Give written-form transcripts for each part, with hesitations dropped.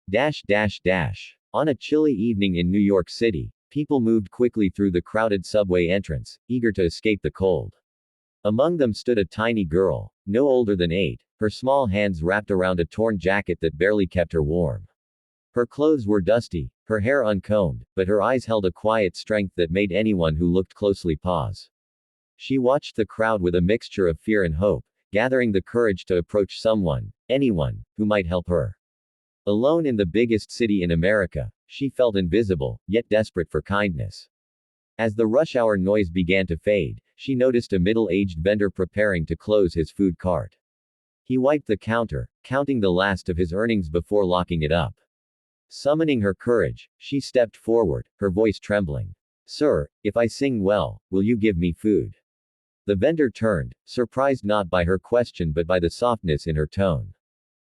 Dash dash dash. On a chilly evening in New York City, people moved quickly through the crowded subway entrance, eager to escape the cold. Among them stood a tiny girl, no older than 8, her small hands wrapped around a torn jacket that barely kept her warm. Her clothes were dusty, her hair uncombed, but her eyes held a quiet strength that made anyone who looked closely pause. She watched the crowd with a mixture of fear and hope, gathering the courage to approach someone, anyone, who might help her. Alone in the biggest city in America, she felt invisible, yet desperate for kindness. As the rush hour noise began to fade, she noticed a middle-aged vendor preparing to close his food cart. He wiped the counter, counting the last of his earnings before locking it up. Summoning her courage, she stepped forward, her voice trembling. "Sir, if I sing well, will you give me food?" The vendor turned, surprised not by her question but by the softness in her tone.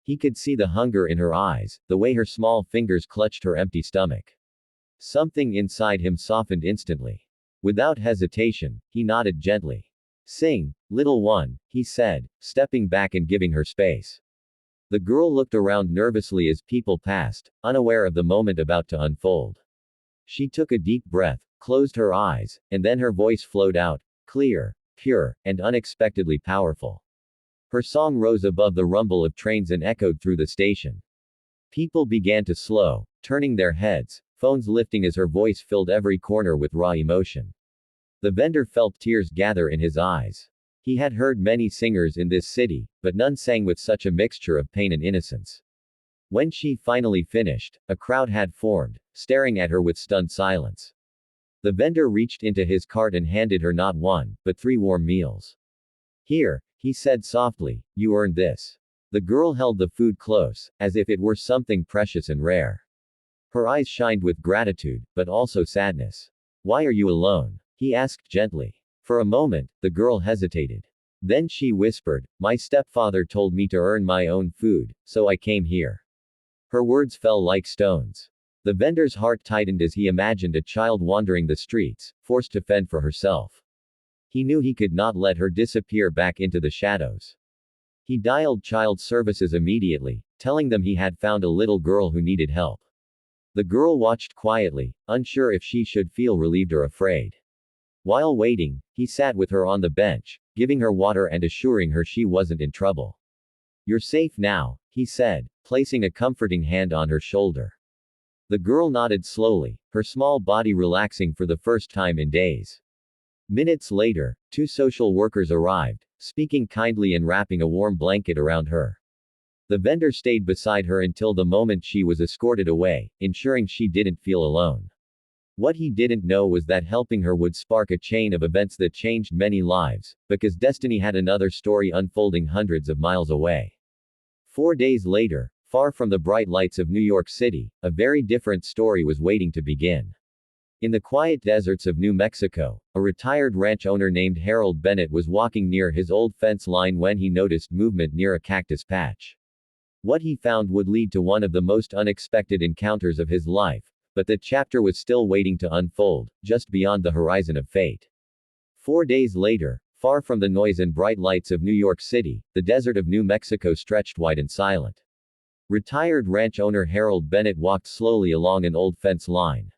He could see the hunger in her eyes, the way her small fingers clutched her empty stomach. Something inside him softened instantly. Without hesitation, he nodded gently. "Sing, little one," he said, stepping back and giving her space. The girl looked around nervously as people passed, unaware of the moment about to unfold. She took a deep breath, closed her eyes, and then her voice flowed out, clear, pure, and unexpectedly powerful. Her song rose above the rumble of trains and echoed through the station. People began to slow, turning their heads, phones lifting as her voice filled every corner with raw emotion. The vendor felt tears gather in his eyes. He had heard many singers in this city, but none sang with such a mixture of pain and innocence. When she finally finished, a crowd had formed, staring at her with stunned silence. The vendor reached into his cart and handed her not 1, but 3 warm meals. "Here," he said softly, "you earned this." The girl held the food close, as if it were something precious and rare. Her eyes shined with gratitude, but also sadness. "Why are you alone?" he asked gently. For a moment, the girl hesitated. Then she whispered, "My stepfather told me to earn my own food, so I came here." Her words fell like stones. The vendor's heart tightened as he imagined a child wandering the streets, forced to fend for herself. He knew he could not let her disappear back into the shadows. He dialed child services immediately, telling them he had found a little girl who needed help. The girl watched quietly, unsure if she should feel relieved or afraid. While waiting, he sat with her on the bench, giving her water and assuring her she wasn't in trouble. "You're safe now," he said, placing a comforting hand on her shoulder. The girl nodded slowly, her small body relaxing for the first time in days. Minutes later, 2 social workers arrived, speaking kindly and wrapping a warm blanket around her. The vendor stayed beside her until the moment she was escorted away, ensuring she didn't feel alone. What he didn't know was that helping her would spark a chain of events that changed many lives, because destiny had another story unfolding hundreds of miles away. 4 days later, far from the bright lights of New York City, a very different story was waiting to begin. In the quiet deserts of New Mexico, a retired ranch owner named Harold Bennett was walking near his old fence line when he noticed movement near a cactus patch. What he found would lead to one of the most unexpected encounters of his life, but the chapter was still waiting to unfold, just beyond the horizon of fate. 4 days later, far from the noise and bright lights of New York City, the desert of New Mexico stretched wide and silent. Retired ranch owner Harold Bennett walked slowly along an old fence line,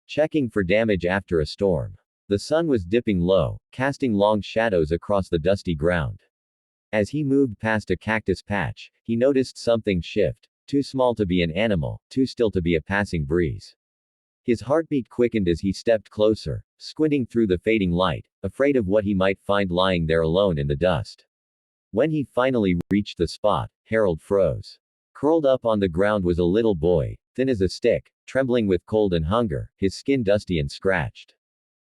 checking for damage after a storm. The sun was dipping low, casting long shadows across the dusty ground. As he moved past a cactus patch, he noticed something shift, too small to be an animal, too still to be a passing breeze. His heartbeat quickened as he stepped closer, squinting through the fading light, afraid of what he might find lying there alone in the dust. When he finally reached the spot, Harold froze. Curled up on the ground was a little boy, thin as a stick, trembling with cold and hunger, his skin dusty and scratched.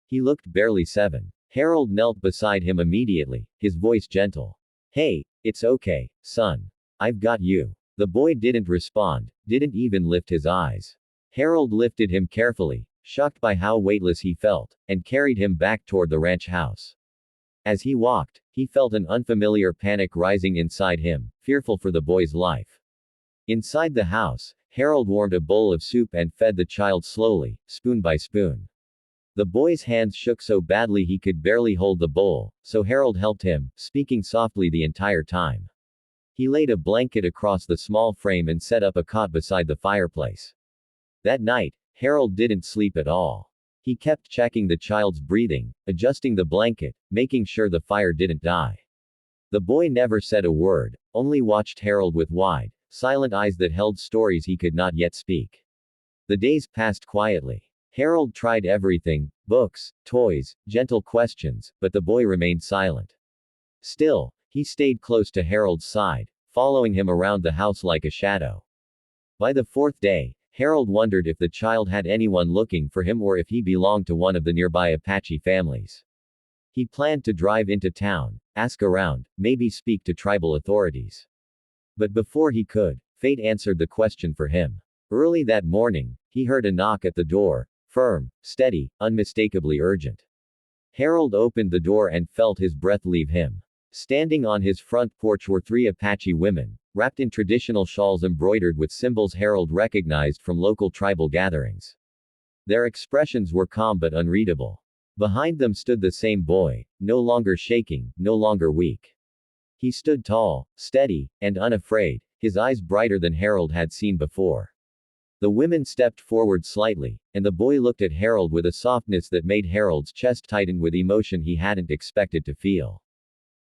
He looked barely 7. Harold knelt beside him immediately, his voice gentle. "Hey, it's okay, son. I've got you." The boy didn't respond, didn't even lift his eyes. Harold lifted him carefully, shocked by how weightless he felt, and carried him back toward the ranch house. As he walked, he felt an unfamiliar panic rising inside him, fearful for the boy's life. Inside the house, Harold warmed a bowl of soup and fed the child slowly, spoon by spoon. The boy's hands shook so badly he could barely hold the bowl, so Harold helped him, speaking softly the entire time. He laid a blanket across the small frame and set up a cot beside the fireplace. That night, Harold didn't sleep at all. He kept checking the child's breathing, adjusting the blanket, making sure the fire didn't die. The boy never said a word, only watched Harold with wide, silent eyes that held stories he could not yet speak. The days passed quietly. Harold tried everything: books, toys, gentle questions, but the boy remained silent. Still, he stayed close to Harold's side, following him around the house like a shadow. By the fourth day, Harold wondered if the child had anyone looking for him or if he belonged to one of the nearby Apache families. He planned to drive into town, ask around, maybe speak to tribal authorities. But before he could, fate answered the question for him. Early that morning, he heard a knock at the door, firm, steady, unmistakably urgent. Harold opened the door and felt his breath leave him. Standing on his front porch were three Apache women, wrapped in traditional shawls embroidered with symbols Harold recognized from local tribal gatherings. Their expressions were calm but unreadable. Behind them stood the same boy, no longer shaking, no longer weak. He stood tall, steady, and unafraid, his eyes brighter than Harold had seen before. The women stepped forward slightly, and the boy looked at Harold with a softness that made Harold's chest tighten with emotion he hadn't expected to feel.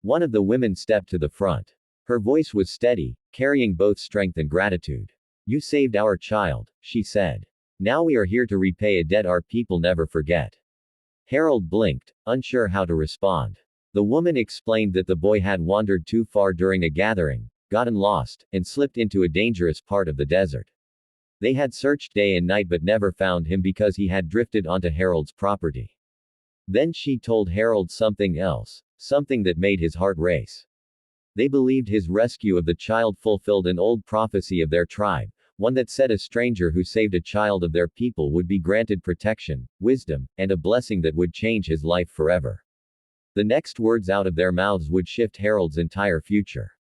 One of the women stepped to the front. Her voice was steady, carrying both strength and gratitude. "You saved our child," she said. "Now we are here to repay a debt our people never forget." Harold blinked, unsure how to respond. The woman explained that the boy had wandered too far during a gathering, gotten lost, and slipped into a dangerous part of the desert. They had searched day and night but never found him because he had drifted onto Harold's property. Then she told Harold something else, something that made his heart race. They believed his rescue of the child fulfilled an old prophecy of their tribe, one that said a stranger who saved a child of their people would be granted protection, wisdom, and a blessing that would change his life forever. The next words out of their mouths would shift Harold's entire future.